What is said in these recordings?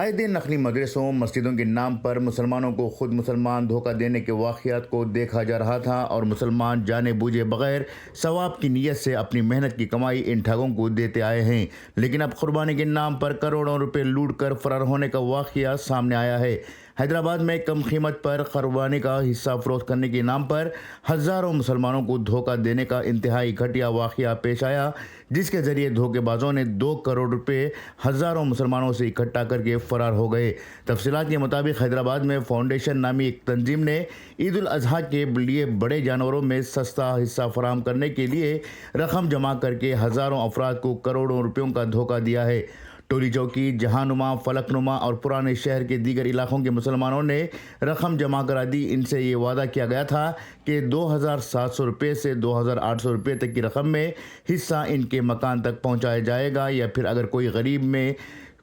आए दिन नकली मदरसों मस्जिदों के नाम पर मुसलमानों को खुद मुसलमान धोखा देने के वाक़यात को देखा जा रहा था और मुसलमान जाने बूझे बगैर सवाब की नीयत से अपनी मेहनत की कमाई इन ठगों को देते आए हैं। लेकिन अब कुर्बानी के नाम पर करोड़ों रुपए लूट कर फरार होने का वाक़या सामने आया है। हैदराबाद में कम कीमत पर कुर्बानी का हिस्सा फरोख्त करने के नाम पर हज़ारों मुसलमानों को धोखा देने का इंतहाई घटिया वाक़या पेश आया, जिसके ज़रिए धोखेबाजों ने 2 करोड़ रुपए हज़ारों मुसलमानों से इकट्ठा करके फरार हो गए। तफसीलात के मुताबिक हैदराबाद में फाउंडेशन नामी एक तंजीम ने ईद उल अजहा के लिए बड़े जानवरों में सस्ता हिस्सा फराहम करने के लिए रकम जमा करके हज़ारों अफराद को करोड़ों रुपयों का धोखा दिया है। टोली चौकी, जहानुमा, फलकनुमा और पुराने शहर के दीगर इलाकों के मुसलमानों ने रकम जमा करा दी। इनसे ये वादा किया गया था कि 2,700 रुपये से 2,800 रुपये तक की रकम में हिस्सा इनके मकान तक पहुंचाया जाएगा, या फिर अगर कोई गरीब में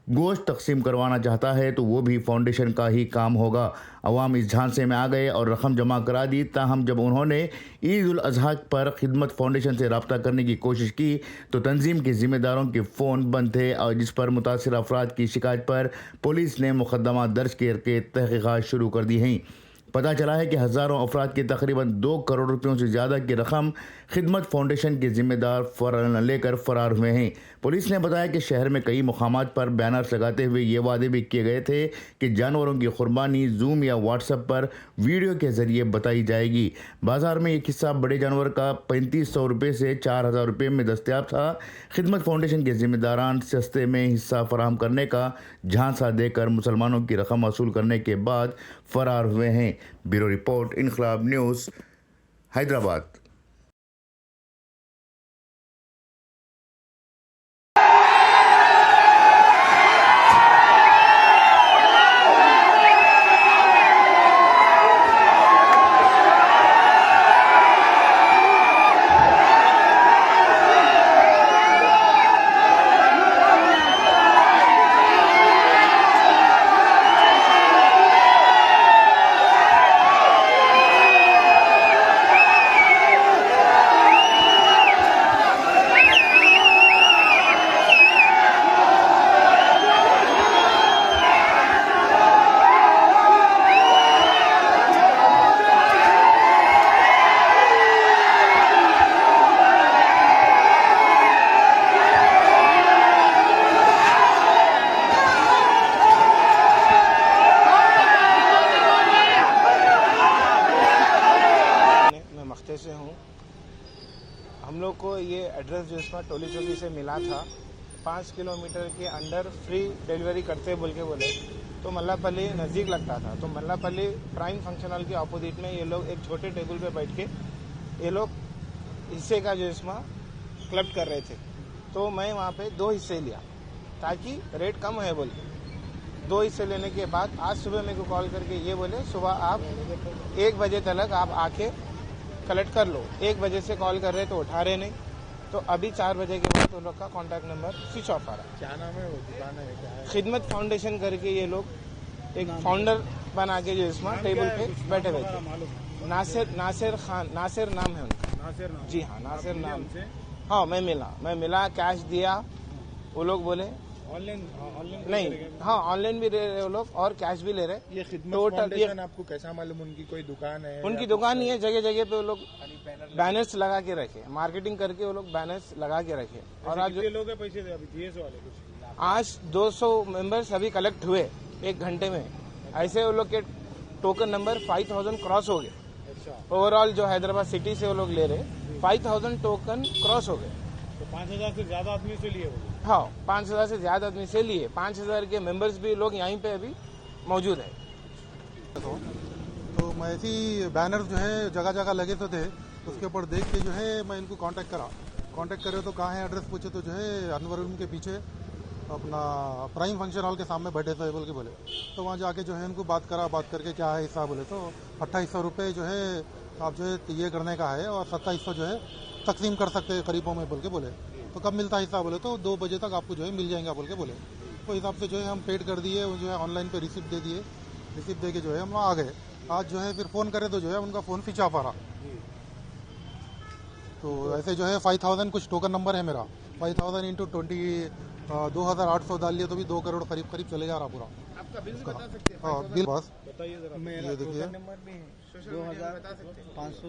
गोश्त तकसीम करवाना चाहता है तो वो भी फाउंडेशन का ही काम होगा। अवाम इस झांसे में आ गए और रकम जमा करा दी। ताहम जब उन्होंने ईद उल अजहा पर खिदमत फाउंडेशन से रब्ता करने की कोशिश की तो तंजीम के ज़िम्मेदारों के फ़ोन बंद थे, और जिस पर मुतासिर अफराद की शिकायत पर पुलिस ने मुकदमा दर्ज करके तहक़ीक़ात शुरू कर दी हैं। पता चला है कि हज़ारों अफराद के तकरीबन 2 करोड़ रुपयों से ज़्यादा की रकम खिदमत फाउंडेशन के ज़िम्मेदार लेकर फ़रार हुए हैं। पुलिस ने बताया कि शहर में कई मुकामात पर बैनर्स लगाते हुए ये वादे भी किए गए थे कि जानवरों की कुर्बानी जूम या व्हाट्सएप पर वीडियो के ज़रिए बताई जाएगी। बाज़ार में एक हिस्सा बड़े जानवर का 3500 रुपये से 4,000 रुपये में दस्तियाब था। खिदमत फाउंडेशन के ज़िम्मेदारान सस्ते में हिस्सा फराहम करने का झांसा देकर मुसलमानों की रकम वसूल करने के बाद फ़रार हुए हैं। ब्यूरो रिपोर्ट, इनकलाब न्यूज़, हैदराबाद। से हूँ। हम लोग को ये एड्रेस जो इसमें टोली चौकी से मिला था, 5 किलोमीटर के अंदर फ्री डिलीवरी करते बोल के बोले, तो मल्लापल्ली नज़दीक लगता था। तो मल्लापल्ली प्राइम फंक्शन हॉल के अपोजिट में ये लोग एक छोटे टेबल पे बैठ के ये लोग हिस्से का जो इसमें कलेक्ट कर रहे थे। तो मैं वहाँ पे 2 हिस्से लिया ताकि रेट कम है बोल के। 2 हिस्से लेने के बाद आज सुबह मेरे को कॉल करके ये बोले सुबह आप 1 बजे तक आप आके कलेक्ट कर लो। 1 बजे से कॉल कर रहे तो उठा रहे नहीं, तो अभी 4 बजे के बाद उन लोग का कॉन्टैक्ट नंबर स्विच ऑफ आ रहा है। क्या नाम है वो दुकान है, क्या है? खिदमत फाउंडेशन करके ये लोग एक फाउंडर बना के जो इसमें टेबल पे बैठे हुए थे। नासिर खान, नासिर नाम है उनका। नासिर नाम? जी हाँ, नासिर नाम। हाँ, मैं मिला, कैश दिया। वो लोग बोले ऑनलाइन नहीं, हाँ ऑनलाइन भी ले रहे वो लोग और कैश भी ले रहे। ये खिदमत फाउंडेशन आपको कैसा मालूम? उनकी कोई दुकान है? उनकी दुकान नहीं है, जगह जगह पे वो लोग बैनर्स लगा के रखे, मार्केटिंग करके वो लोग बैनर्स लगा के रखे। और आज लोग पैसे दे अभी जीएस वाले कुछ आज 200 मेंबर्स अभी कलेक्ट हुए 1 घंटे में। ऐसे वो लोग के टोकन नंबर 5000 क्रॉस हो गए। ओवरऑल जो हैदराबाद सिटी से वो लोग ले रहे 5000 टोकन क्रॉस हो गए। तो 5000 से ज्यादा आदमी से लिए? हाँ, 5000 से ज्यादा आदमी से लिए। 5000 के मेंबर्स भी लोग यहीं पे अभी मौजूद है। तो मैं ऐसी बैनर जो है जगह जगह लगे तो थे, उसके ऊपर देख के जो है मैं इनको कांटेक्ट करे तो कहाँ है एड्रेस पूछे तो जो है अनवर रूम के पीछे अपना प्राइम फंक्शन हॉल के सामने बैठे थे बोल के बोले। तो वहाँ जाके जो है इनको बात करके क्या है हिसाब बोले तो 2800 रुपये जो है आप जो है ये करने का है और 2700 जो है तकसीम कर सकते हैं करीबों में बोल के बोले। तो कब मिलता है हिसाब बोले तो 2 बजे तक आपको जो है मिल जाएगा बोल के बोले। तो हिसाब से जो है हम पेड कर दिए, जो है ऑनलाइन पे रिसिप्ट दे दिए। रिसिप्ट दे के जो है हम आ गए। आज जो है फिर फ़ोन करे तो जो है उनका फ़ोन स्विच ऑफ आ रहा। तो ऐसे जो है 5000 कुछ टोकन नंबर है मेरा, 5000 इंटू 2800 डाल लिए तो भी 2 करोड़ करीब करीब चले जा रहा पूरा। आपका बिल भी बता सकते हैं? हाँ बिल बस बताइए जरा। ये देखिए नंबर भी है, सोशल मीडिया में बता सकते हैं? 500